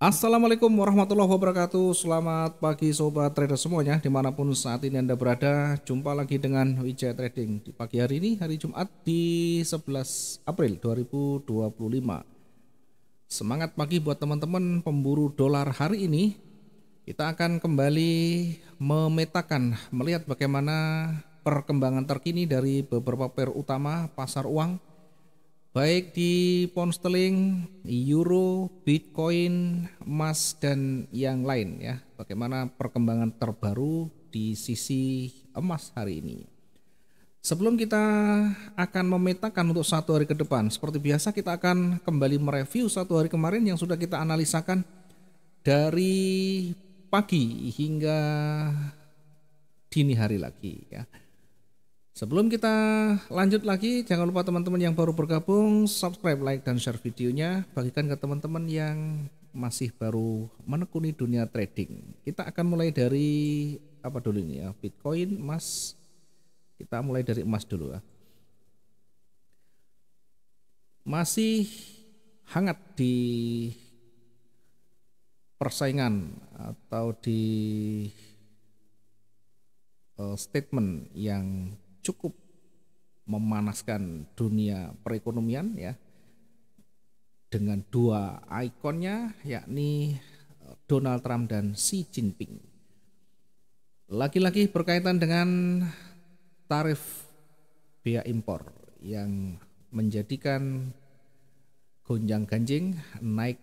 Assalamualaikum warahmatullahi wabarakatuh. Selamat pagi sobat trader semuanya dimanapun saat ini Anda berada. Jumpa lagi dengan Wijaya Trading di pagi hari ini, hari Jumat di 11 April 2025. Semangat pagi buat teman-teman pemburu dolar hari ini. Kita akan kembali memetakan, melihat bagaimana perkembangan terkini dari beberapa pair utama pasar uang, baik di pound sterling, euro, bitcoin, emas, dan yang lain ya. Bagaimana perkembangan terbaru di sisi emas hari ini. Sebelum kita akan memetakan untuk satu hari ke depan, seperti biasa kita akan kembali mereview satu hari kemarin yang sudah kita analisakan dari pagi hingga dini hari lagi ya. Sebelum kita lanjut lagi, jangan lupa teman-teman yang baru bergabung, subscribe, like, dan share videonya. Bagikan ke teman-teman yang masih baru menekuni dunia trading. Kita akan mulai dari apa dulu ini ya, Bitcoin, emas. Kita mulai dari emas dulu ya. Masih hangat di persaingan atau di statement yang cukup memanaskan dunia perekonomian ya, dengan dua ikonnya yakni Donald Trump dan Xi Jinping. Lagi-lagi berkaitan dengan tarif bea impor yang menjadikan gonjang-ganjing naik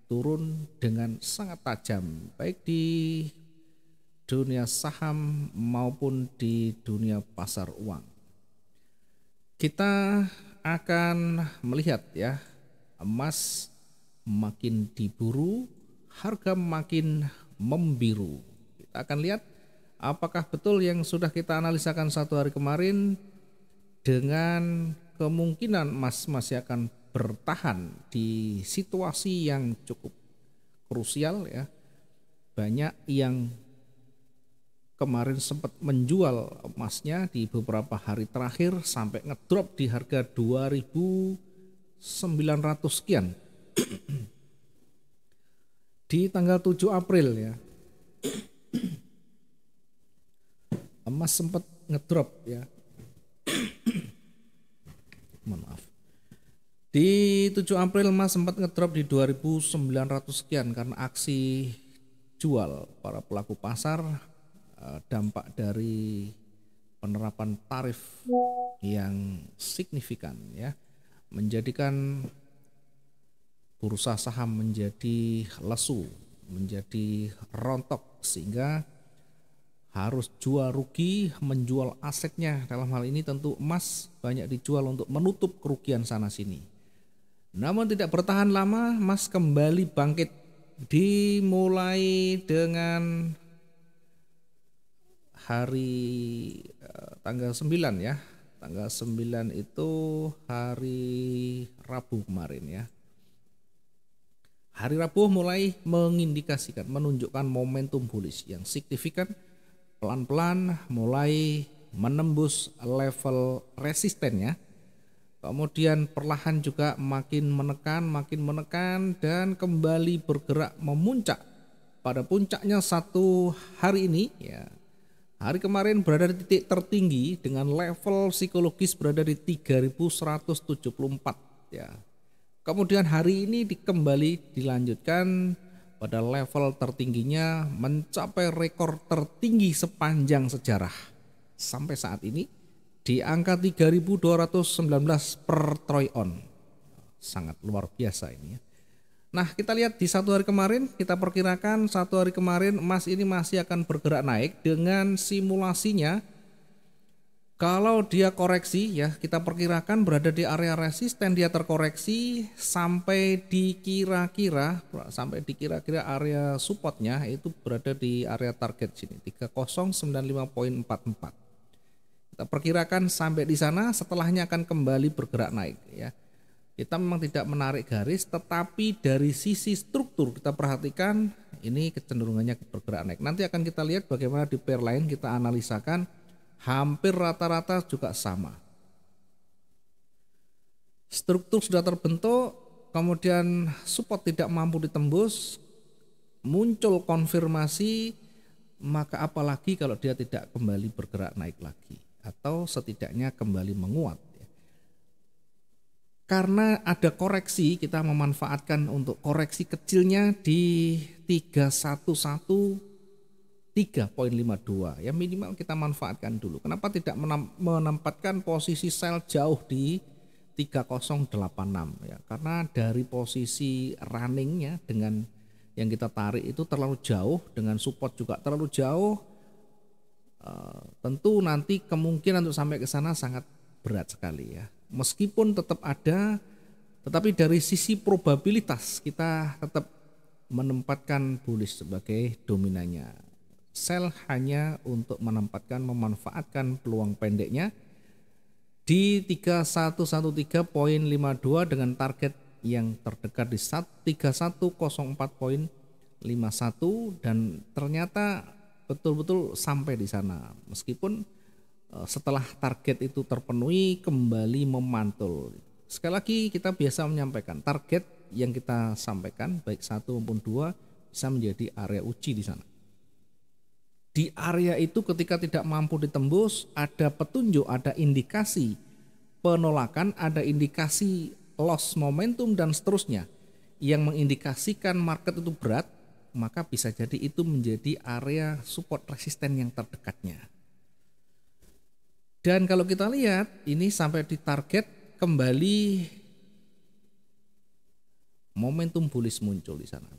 turun dengan sangat tajam baik di dunia saham maupun di dunia pasar uang. Kita akan melihat ya, emas makin diburu, harga makin membiru. Kita akan lihat apakah betul yang sudah kita analisakan satu hari kemarin, dengan kemungkinan emas masih akan bertahan di situasi yang cukup krusial ya. Banyak yang kemarin sempat menjual emasnya di beberapa hari terakhir sampai ngedrop di harga 2.900 sekian di tanggal 7 April ya. Emas sempat ngedrop ya. Mohon maaf. Di 7 April emas sempat ngedrop di 2.900 sekian karena aksi jual para pelaku pasar, dampak dari penerapan tarif yang signifikan ya, menjadikan bursa saham menjadi lesu, menjadi rontok, sehingga harus jual rugi, menjual asetnya. Dalam hal ini tentu emas banyak dijual untuk menutup kerugian sana sini. Namun tidak bertahan lama, emas kembali bangkit, dimulai dengan hari tanggal 9 ya. Tanggal 9 itu hari Rabu kemarin ya. Hari Rabu mulai mengindikasikan, menunjukkan momentum bullish yang signifikan, pelan-pelan mulai menembus level resistennya. Kemudian perlahan juga makin menekan dan kembali bergerak memuncak. Pada puncaknya satu hari ini ya. Hari kemarin berada di titik tertinggi dengan level psikologis berada di 3.174 ya. Kemudian hari ini kembali dilanjutkan pada level tertingginya, mencapai rekor tertinggi sepanjang sejarah sampai saat ini di angka 3.219 per troy on. Sangat luar biasa ini ya. Nah, kita lihat di satu hari kemarin, kita perkirakan satu hari kemarin emas ini masih akan bergerak naik dengan simulasinya. Kalau dia koreksi ya, kita perkirakan berada di area resisten, dia terkoreksi sampai di kira-kira area supportnya itu berada di area target sini 3095.44. Kita perkirakan sampai di sana, setelahnya akan kembali bergerak naik ya. Kita memang tidak menarik garis, tetapi dari sisi struktur kita perhatikan ini kecenderungannya bergerak naik. Nanti akan kita lihat bagaimana di pair lain, kita analisakan hampir rata-rata juga sama. Struktur sudah terbentuk, kemudian support tidak mampu ditembus, muncul konfirmasi, maka apalagi kalau dia tidak kembali bergerak naik lagi atau setidaknya kembali menguat. Karena ada koreksi, kita memanfaatkan untuk koreksi kecilnya di 311.3.52 ya, minimal kita manfaatkan dulu. Kenapa tidak menempatkan posisi sell jauh di 3086 ya? Karena dari posisi runningnya dengan yang kita tarik itu terlalu jauh, dengan support juga terlalu jauh, tentu nanti kemungkinan untuk sampai ke sana sangat berat sekali ya. Meskipun tetap ada, tetapi dari sisi probabilitas kita tetap menempatkan bullish sebagai dominannya. Sell hanya untuk memanfaatkan peluang pendeknya di 3113.52 dengan target yang terdekat di 3104.51 dan ternyata betul-betul sampai di sana. Meskipun setelah target itu terpenuhi kembali memantul. Sekali lagi kita biasa menyampaikan target yang kita sampaikan baik 1 maupun 2 bisa menjadi area uji di sana. Di area itu ketika tidak mampu ditembus, ada petunjuk, ada indikasi penolakan, ada indikasi loss momentum dan seterusnya yang mengindikasikan market itu berat, maka bisa jadi itu menjadi area support resisten yang terdekatnya. Dan kalau kita lihat ini sampai di target kembali momentum bullish muncul di sana.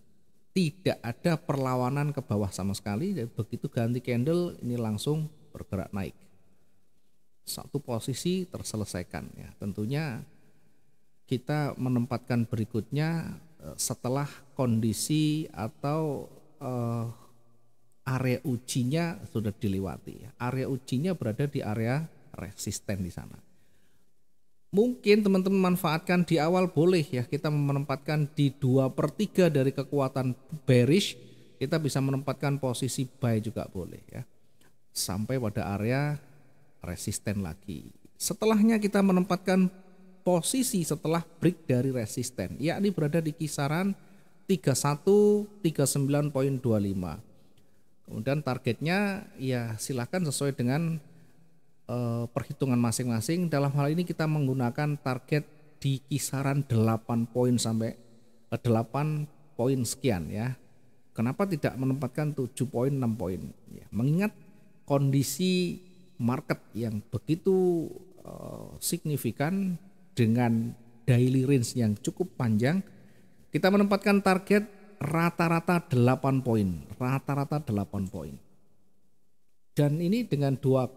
Tidak ada perlawanan ke bawah sama sekali, dan begitu ganti candle ini langsung bergerak naik. Satu posisi terselesaikan ya. Tentunya kita menempatkan berikutnya setelah kondisi atau area ujinya sudah dilewati. Area ujinya berada di area resisten di sana. Mungkin teman-teman manfaatkan di awal boleh ya, kita menempatkan di 2/3 dari kekuatan bearish, kita bisa menempatkan posisi buy juga boleh ya. Sampai pada area resisten lagi. Setelahnya kita menempatkan posisi setelah break dari resisten, yakni berada di kisaran 3139.25. Kemudian targetnya ya silakan sesuai dengan perhitungan masing-masing. Dalam hal ini kita menggunakan target di kisaran 8 poin sampai 8 poin sekian ya. Kenapa tidak menempatkan 7 poin, 6 poin ya, mengingat kondisi market yang begitu signifikan dengan daily range yang cukup panjang, kita menempatkan target rata-rata 8 poin, rata-rata 8 poin. Dan ini dengan dua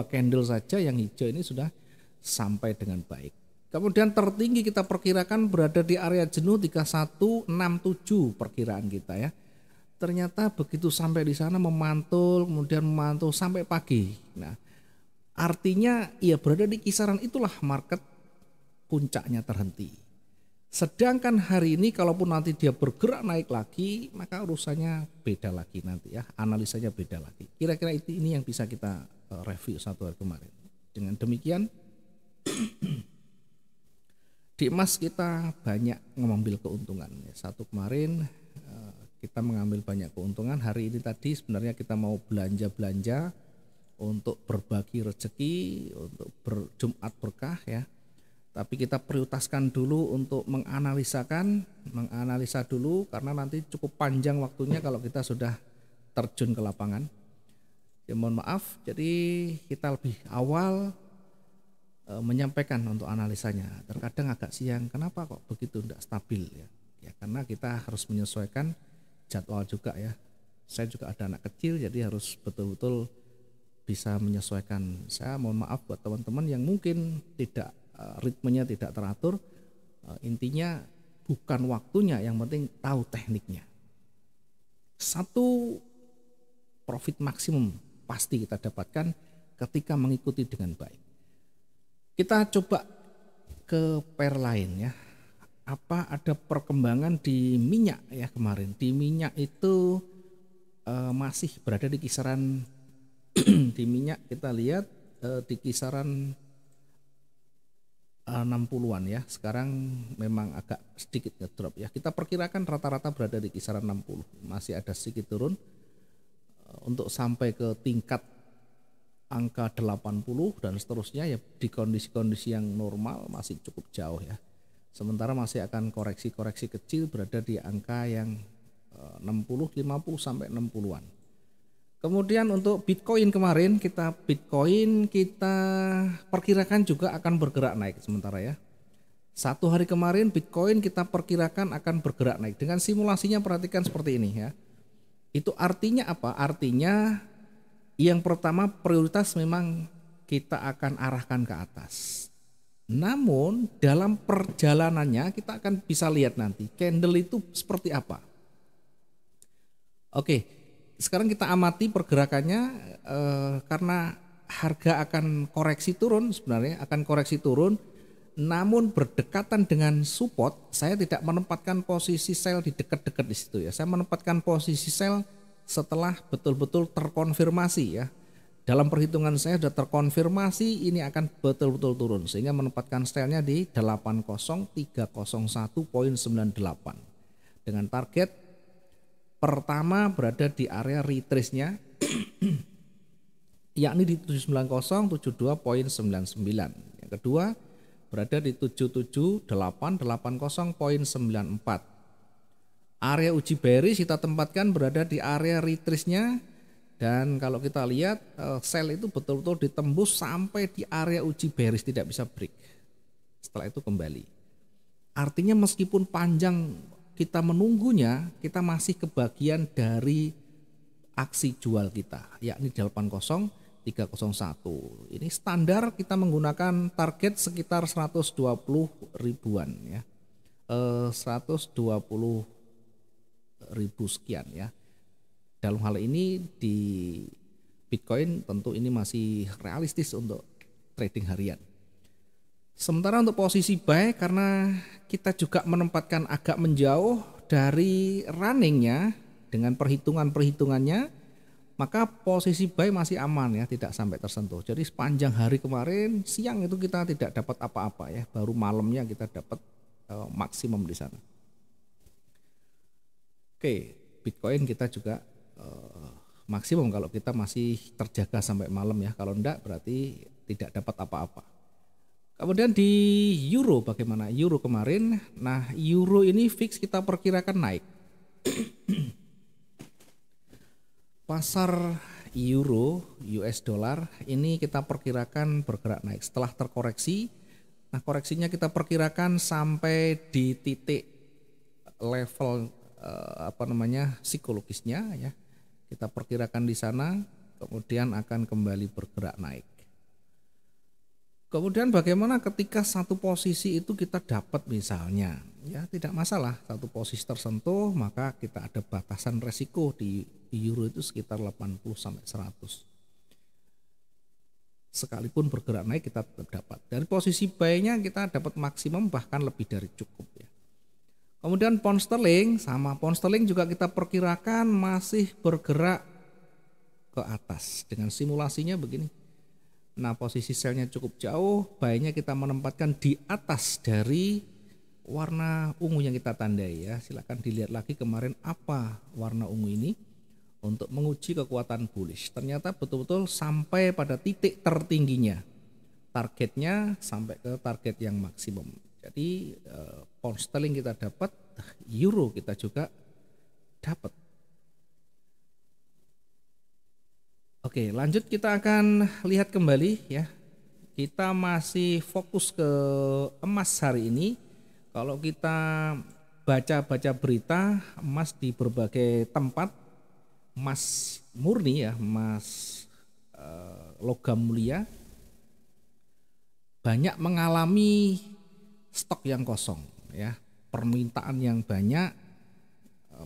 candle saja yang hijau ini sudah sampai dengan baik. Kemudian tertinggi kita perkirakan berada di area jenuh 3167 perkiraan kita ya. Ternyata begitu sampai di sana memantul, kemudian memantul sampai pagi. Nah, artinya ya berada di kisaran itulah market puncaknya terhenti. Sedangkan hari ini kalaupun nanti dia bergerak naik lagi, maka urusannya beda lagi nanti ya, analisanya beda lagi. Kira-kira ini yang bisa kita review satu hari kemarin. Dengan demikian di emas kita banyak mengambil keuntungan. Satu kemarin kita mengambil banyak keuntungan. Hari ini tadi sebenarnya kita mau belanja untuk berbagi rezeki, untuk Jumat berkah ya. Tapi kita prioritaskan dulu untuk menganalisa dulu, karena nanti cukup panjang waktunya kalau kita sudah terjun ke lapangan. Ya mohon maaf, jadi kita lebih awal menyampaikan untuk analisanya. Terkadang agak siang, kenapa kok begitu tidak stabil ya? Ya karena kita harus menyesuaikan jadwal juga ya. Saya juga ada anak kecil, jadi harus betul-betul bisa menyesuaikan. Saya mohon maaf buat teman-teman yang mungkin tidak ritmenya tidak teratur, intinya bukan waktunya, yang penting tahu tekniknya. Satu profit maksimum pasti kita dapatkan ketika mengikuti dengan baik. Kita coba ke pair lain ya. Apa ada perkembangan di minyak ya kemarin? Di minyak itu masih berada di kisaran di minyak kita lihat di kisaran 60-an ya. Sekarang memang agak sedikit ngedrop ya. Kita perkirakan rata-rata berada di kisaran 60. Masih ada sedikit turun untuk sampai ke tingkat angka 80 dan seterusnya ya di kondisi-kondisi yang normal masih cukup jauh ya. Sementara masih akan koreksi-koreksi kecil berada di angka yang 60, 50 sampai 60-an. Kemudian untuk Bitcoin kemarin kita perkirakan juga akan bergerak naik sementara ya. Satu hari kemarin Bitcoin kita perkirakan akan bergerak naik. Dengan simulasinya perhatikan seperti ini ya. Itu artinya apa? Artinya yang pertama prioritas memang kita akan arahkan ke atas. Namun dalam perjalanannya kita akan bisa lihat nanti candle itu seperti apa. Oke. Sekarang kita amati pergerakannya karena harga akan koreksi turun sebenarnya akan koreksi turun, namun berdekatan dengan support saya tidak menempatkan posisi sell di dekat-dekat di situ ya. Saya menempatkan posisi sell setelah betul-betul terkonfirmasi ya. Dalam perhitungan saya sudah terkonfirmasi ini akan betul-betul turun sehingga menempatkan sellnya di 80301.98 dengan target pertama berada di area retrace-nya yakni di 790.72.99. Yang kedua berada di 77880.94. Area uji bearish kita tempatkan berada di area retrace-nya dan kalau kita lihat sell itu betul-betul ditembus sampai di area uji bearish tidak bisa break. Setelah itu kembali. Artinya meskipun panjang kita menunggunya, kita masih kebagian dari aksi jual kita, yakni 80301. Ini standar kita menggunakan target sekitar 120 ribuan ya, 120 ribu sekian ya. Dalam hal ini di Bitcoin tentu ini masih realistis untuk trading harian. Sementara untuk posisi buy karena kita juga menempatkan agak menjauh dari runningnya dengan perhitungannya, maka posisi buy masih aman ya, tidak sampai tersentuh. Jadi sepanjang hari kemarin siang itu kita tidak dapat apa-apa ya, baru malamnya kita dapat maksimum di sana. Oke, Bitcoin kita juga maksimum kalau kita masih terjaga sampai malam ya. Kalau enggak berarti tidak dapat apa-apa. Kemudian di euro bagaimana? Euro kemarin, nah euro ini fix kita perkirakan naik. Pasar euro, US dollar ini kita perkirakan bergerak naik setelah terkoreksi. Nah koreksinya kita perkirakan sampai di titik level psikologisnya ya. Kita perkirakan di sana, kemudian akan kembali bergerak naik. Kemudian bagaimana ketika satu posisi itu kita dapat misalnya, ya tidak masalah satu posisi tersentuh maka kita ada batasan resiko di euro itu sekitar 80 sampai 100. Sekalipun bergerak naik kita tetap dapat. Dari posisi buy-nya kita dapat maksimum bahkan lebih dari cukup ya. Kemudian pound sterling juga kita perkirakan masih bergerak ke atas dengan simulasinya begini. Nah posisi selnya cukup jauh, buy-nya kita menempatkan di atas dari warna ungu yang kita tandai ya. Silakan dilihat lagi kemarin apa warna ungu ini untuk menguji kekuatan bullish. Ternyata betul-betul sampai pada titik tertingginya. Targetnya sampai ke target yang maksimum. Jadi pound sterling kita dapat, euro kita juga dapat. Oke, lanjut kita akan lihat kembali ya. Kita masih fokus ke emas hari ini. Kalau kita baca-baca berita emas di berbagai tempat, emas murni ya, emas logam mulia banyak mengalami stok yang kosong ya. Permintaan yang banyak,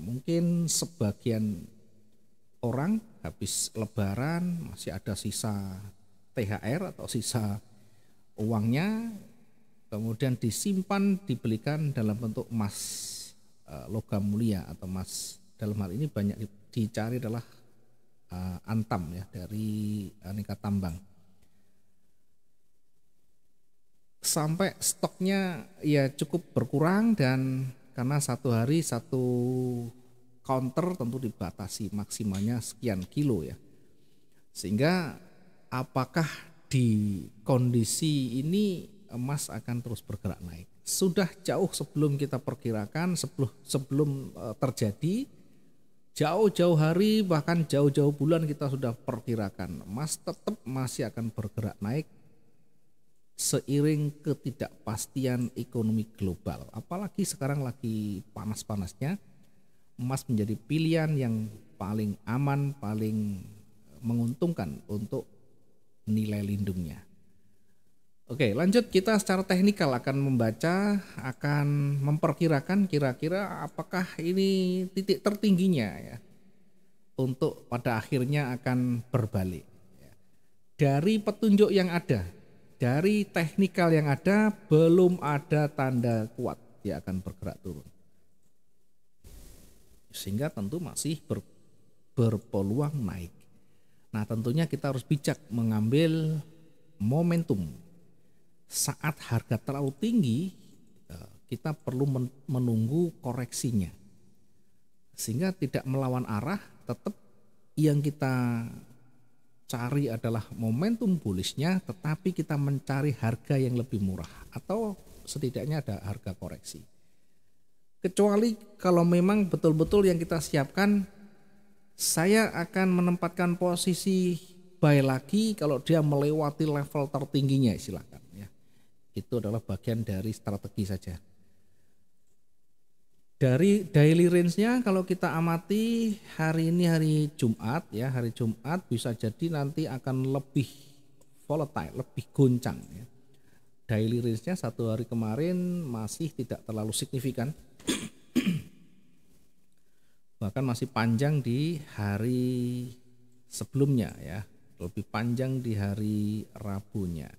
mungkin sebagian orang habis lebaran masih ada sisa THR atau sisa uangnya, kemudian disimpan dibelikan dalam bentuk emas logam mulia atau emas. Dalam hal ini banyak dicari adalah antam ya dari aneka tambang. sampai stoknya ya cukup berkurang, dan karena satu hari satu counter tentu dibatasi maksimalnya sekian kilo ya. Sehingga apakah di kondisi ini emas akan terus bergerak naik? Sudah jauh sebelum kita perkirakan, sebelum terjadi, jauh-jauh hari bahkan jauh-jauh bulan kita sudah perkirakan emas tetap masih akan bergerak naik seiring ketidakpastian ekonomi global. Apalagi sekarang lagi panas-panasnya, emas menjadi pilihan yang paling aman, paling menguntungkan untuk nilai lindungnya. Oke, lanjut, kita secara teknikal akan membaca, akan memperkirakan kira-kira apakah ini titik tertingginya ya, untuk pada akhirnya akan berbalik. Dari petunjuk yang ada, dari teknikal yang ada, belum ada tanda kuat dia akan bergerak turun. Sehingga tentu masih berpeluang naik. Nah, tentunya kita harus bijak mengambil momentum. Saat harga terlalu tinggi, kita perlu menunggu koreksinya. Sehingga tidak melawan arah, tetap yang kita cari adalah momentum bullishnya, tetapi kita mencari harga yang lebih murah atau setidaknya ada harga koreksi. Kecuali kalau memang betul-betul yang kita siapkan, saya akan menempatkan posisi buy lagi kalau dia melewati level tertingginya, silakan ya. Itu adalah bagian dari strategi saja. Dari daily range-nya kalau kita amati hari ini hari Jumat ya, hari Jumat bisa jadi nanti akan lebih volatile, lebih goncang ya. Daily range-nya satu hari kemarin masih tidak terlalu signifikan. Bahkan masih panjang di hari sebelumnya ya, lebih panjang di hari Rabunya.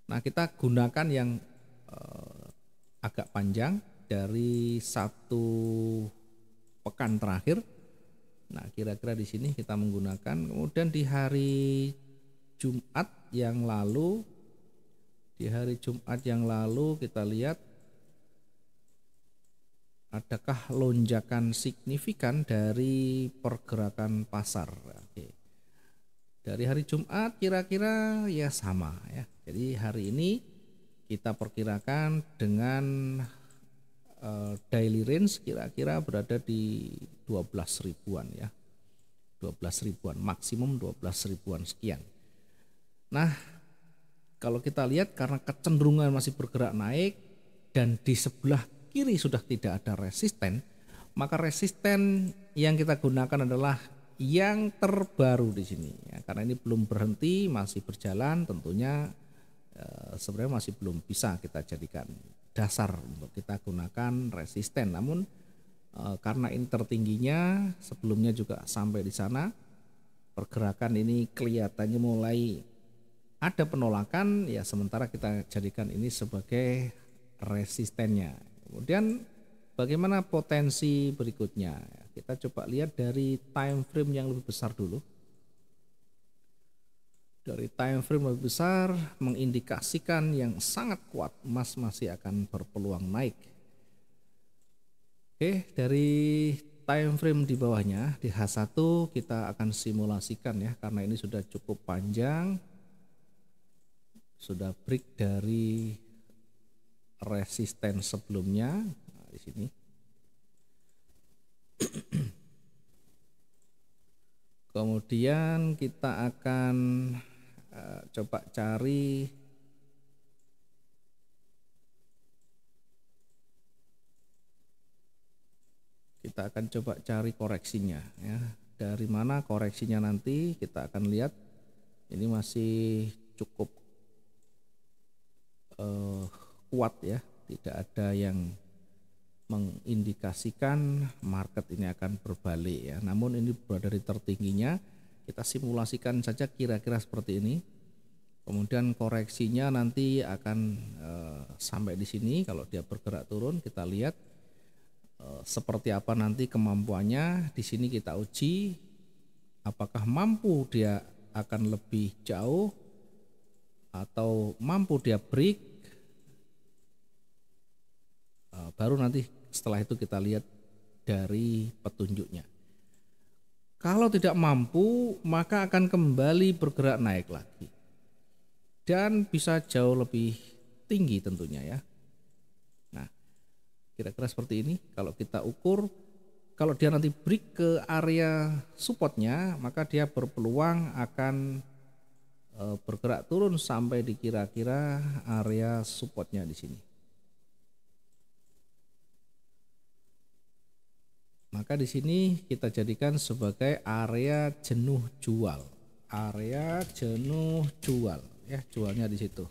Nah, kita gunakan yang agak panjang dari satu pekan terakhir. Nah, kira-kira di sini kita menggunakan. Kemudian di hari Jumat yang lalu, kita lihat adakah lonjakan signifikan dari pergerakan pasar. Oke. Dari hari Jumat kira-kira ya sama ya. Jadi hari ini kita perkirakan dengan daily range kira-kira berada di 12 ribuan ya. 12 ribuan, maksimum 12 ribuan sekian. Nah, kalau kita lihat karena kecenderungan masih bergerak naik dan di sebelah kiri sudah tidak ada resisten, maka resisten yang kita gunakan adalah yang terbaru di sini ya. Karena ini belum berhenti, masih berjalan, tentunya sebenarnya masih belum bisa kita jadikan dasar untuk kita gunakan resisten. Namun karena ini tertingginya, sebelumnya juga sampai di sana, pergerakan ini kelihatannya mulai ada penolakan ya, sementara kita jadikan ini sebagai resistennya. Kemudian bagaimana potensi berikutnya? Kita coba lihat dari time frame yang lebih besar dulu. Dari time frame lebih besar mengindikasikan yang sangat kuat emas masih akan berpeluang naik. Oke, dari time frame di bawahnya di H1 kita akan simulasikan ya, karena ini sudah cukup panjang. Sudah break dari resisten sebelumnya. Nah, di sini. Kemudian kita akan coba cari koreksinya ya. Dari mana koreksinya nanti kita akan lihat. Ini masih cukup kuat ya, tidak ada yang mengindikasikan market ini akan berbalik ya. Namun ini berada di tertingginya, kita simulasikan saja kira-kira seperti ini. Kemudian koreksinya nanti akan sampai di sini. Kalau dia bergerak turun, kita lihat seperti apa nanti kemampuannya. Di sini kita uji apakah mampu dia akan lebih jauh atau mampu dia break baru nanti setelah itu kita lihat dari petunjuknya. Kalau tidak mampu, maka akan kembali bergerak naik lagi. Dan bisa jauh lebih tinggi tentunya ya. Nah, kira-kira seperti ini. Kalau kita ukur, kalau dia nanti break ke area supportnya, maka dia berpeluang akan bergerak turun sampai di kira-kira area supportnya di sini. Maka di sini kita jadikan sebagai area jenuh jual. Area jenuh jual ya, jualnya di situ.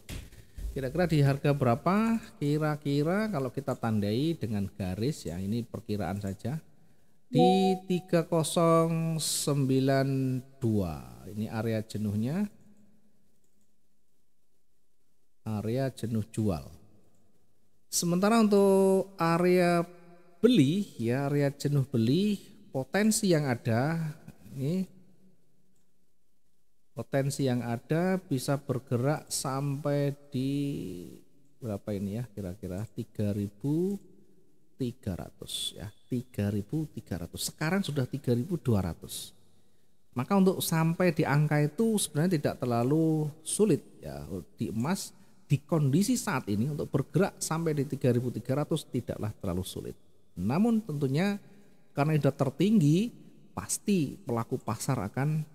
Kira-kira di harga berapa? Kira-kira kalau kita tandai dengan garis ya, ini perkiraan saja. Di 3092. Ini area jenuhnya. Area jenuh jual. Sementara untuk area beli ya, area jenuh beli, potensi yang ada ini, potensi yang ada bisa bergerak sampai di berapa ini ya, kira-kira 3.300 ya, 3.300. Sekarang sudah 3.200. Maka untuk sampai di angka itu sebenarnya tidak terlalu sulit ya. Di emas di kondisi saat ini untuk bergerak sampai di 3.300 tidaklah terlalu sulit. Namun tentunya karena sudah tertinggi, pasti pelaku pasar akan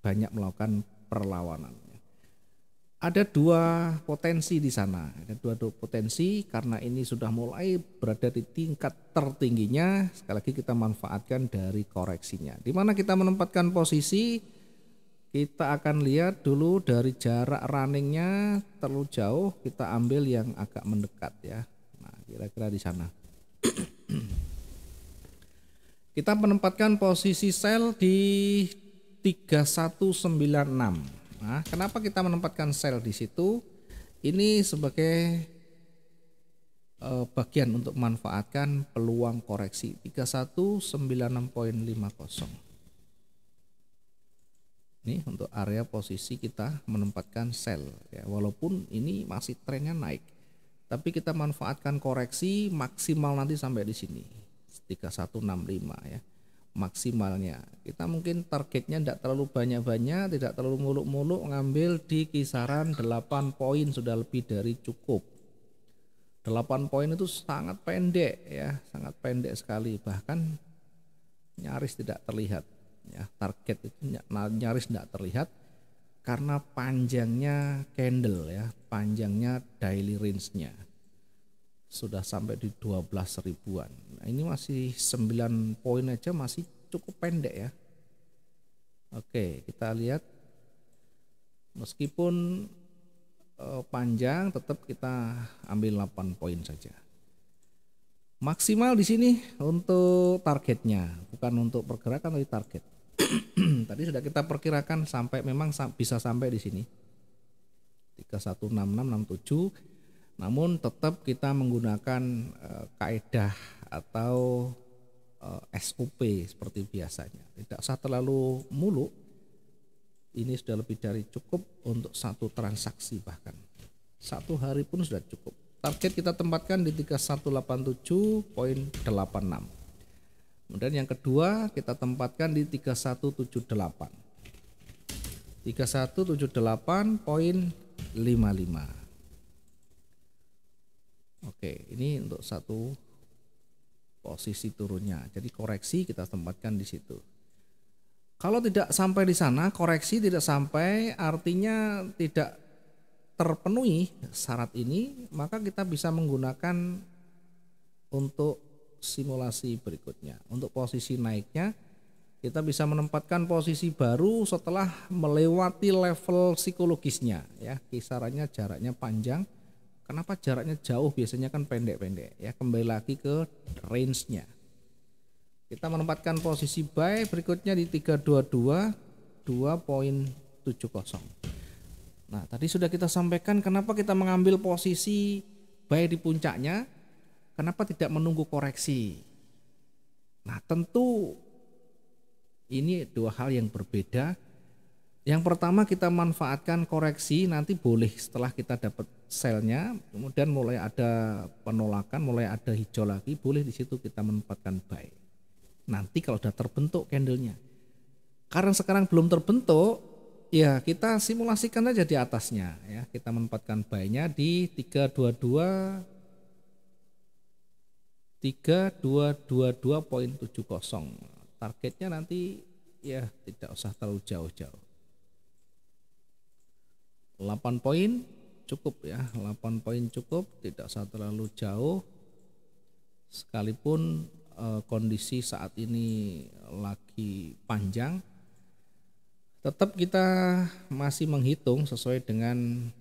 banyak melakukan perlawanan. Ada dua potensi di sana, ada dua potensi karena ini sudah mulai berada di tingkat tertingginya. Sekali lagi kita manfaatkan dari koreksinya. Di mana kita menempatkan posisi, kita akan lihat dulu dari jarak runningnya terlalu jauh, kita ambil yang agak mendekat ya. Nah, kira-kira di sana. Kita menempatkan posisi sell di 3196. Nah, kenapa kita menempatkan sell di situ? Ini sebagai bagian untuk memanfaatkan peluang koreksi 3196.50. Ini untuk area posisi kita menempatkan sell ya, walaupun ini masih trennya naik, tapi kita manfaatkan koreksi maksimal nanti sampai di sini 3165 ya, maksimalnya. Kita mungkin targetnya tidak terlalu banyak-banyak, tidak terlalu muluk-muluk, ngambil di kisaran 8 poin sudah lebih dari cukup. 8 poin itu sangat pendek ya, sangat pendek sekali, bahkan nyaris tidak terlihat. Ya, target itu nyaris tidak terlihat karena panjangnya candle ya, panjangnya daily range-nya sudah sampai di 12 ribuan. Nah, ini masih 9 poin aja masih cukup pendek ya. Oke, kita lihat meskipun panjang tetap kita ambil 8 poin saja. Maksimal di sini untuk targetnya, bukan untuk pergerakan tapi target. Tadi sudah kita perkirakan sampai memang bisa sampai di sini 316667, namun tetap kita menggunakan kaedah atau SOP seperti biasanya. Tidak usah terlalu muluk. Ini sudah lebih dari cukup untuk satu transaksi, bahkan satu hari pun sudah cukup. Target kita tempatkan di 3187.86. Kemudian yang kedua kita tempatkan di 3178. 3178.55. Oke, ini untuk satu posisi turunnya. Jadi koreksi kita tempatkan di situ. Kalau tidak sampai di sana, koreksi tidak sampai, artinya tidak terpenuhi syarat ini, maka kita bisa menggunakan untuk simulasi berikutnya. Untuk posisi naiknya kita bisa menempatkan posisi baru setelah melewati level psikologisnya ya, kisarannya jaraknya panjang. Kenapa jaraknya jauh? Biasanya kan pendek-pendek ya, kembali lagi ke range-nya. Kita menempatkan posisi buy berikutnya di 322.2.70. Nah, tadi sudah kita sampaikan kenapa kita mengambil posisi buy di puncaknya. Kenapa tidak menunggu koreksi? Nah, tentu ini dua hal yang berbeda. Yang pertama kita manfaatkan koreksi, nanti boleh setelah kita dapat selnya, kemudian mulai ada penolakan, mulai ada hijau lagi, boleh di situ kita menempatkan buy. Nanti kalau sudah terbentuk candlenya, karena sekarang belum terbentuk, ya kita simulasikan aja di atasnya ya. Kita menempatkan buy-nya di 3222.70. Targetnya nanti ya tidak usah terlalu jauh-jauh. 8 poin cukup ya, 8 poin cukup, tidak usah terlalu jauh. Sekalipun kondisi saat ini lagi panjang, tetap kita masih menghitung sesuai dengan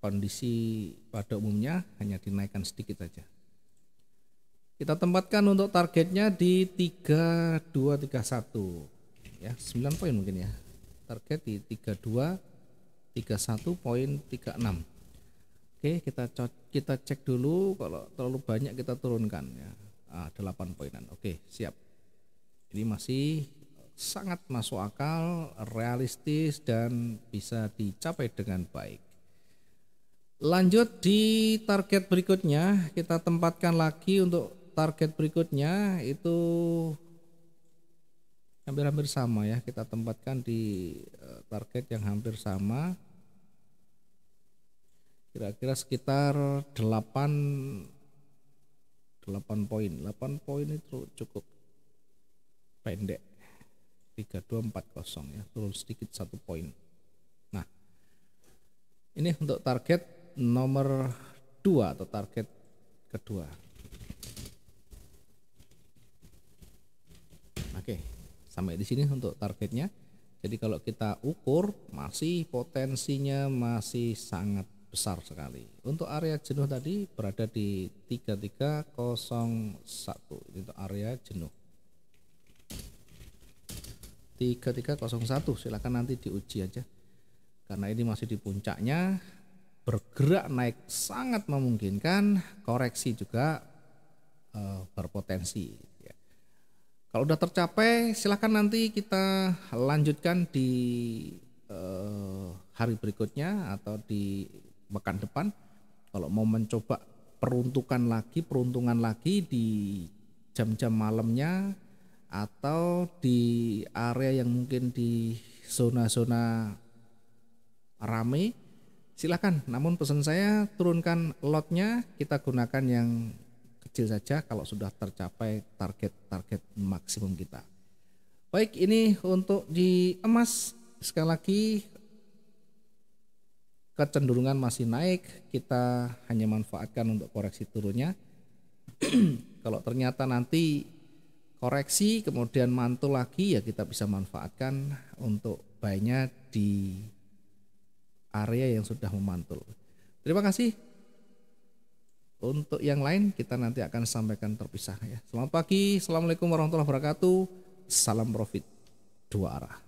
kondisi pada umumnya, hanya dinaikkan sedikit saja. Kita tempatkan untuk targetnya di 3231 ya, 9 poin mungkin ya. Target di 31.36. Oke, kita cek dulu, kalau terlalu banyak kita turunkan ya. 8 poinan. Oke, siap. Ini masih sangat masuk akal, realistis dan bisa dicapai dengan baik. Lanjut di target berikutnya, kita tempatkan lagi untuk target berikutnya itu hampir-hampir sama ya, kita tempatkan di target yang hampir sama, kira-kira sekitar 8 poin. 8 poin itu cukup pendek, 3240 ya, turun sedikit 1 poin. Nah, ini untuk target nomor 2 atau target kedua. Oke, sampai di sini untuk targetnya. Jadi kalau kita ukur, masih potensinya masih sangat besar sekali. Untuk area jenuh tadi berada di 3301, itu area jenuh. 3301, silakan nanti diuji aja. Karena ini masih di puncaknya, bergerak naik sangat memungkinkan, koreksi juga berpotensi. Kalau udah tercapai, silakan nanti kita lanjutkan di hari berikutnya atau di pekan depan. Kalau mau mencoba peruntungan lagi di jam-jam malamnya atau di area yang mungkin di zona-zona rame, silakan. Namun pesan saya, turunkan lotnya, kita gunakan yang kecil saja kalau sudah tercapai target maksimum kita. Baik, ini untuk di emas. Sekali lagi kecenderungan masih naik, kita hanya manfaatkan untuk koreksi turunnya. Kalau ternyata nanti koreksi kemudian mantul lagi, ya kita bisa manfaatkan untuk buy-nya di area yang sudah memantul. Terima kasih. Untuk yang lain kita nanti akan sampaikan terpisah ya. Selamat pagi, assalamualaikum warahmatullahi wabarakatuh. Salam profit 2 arah.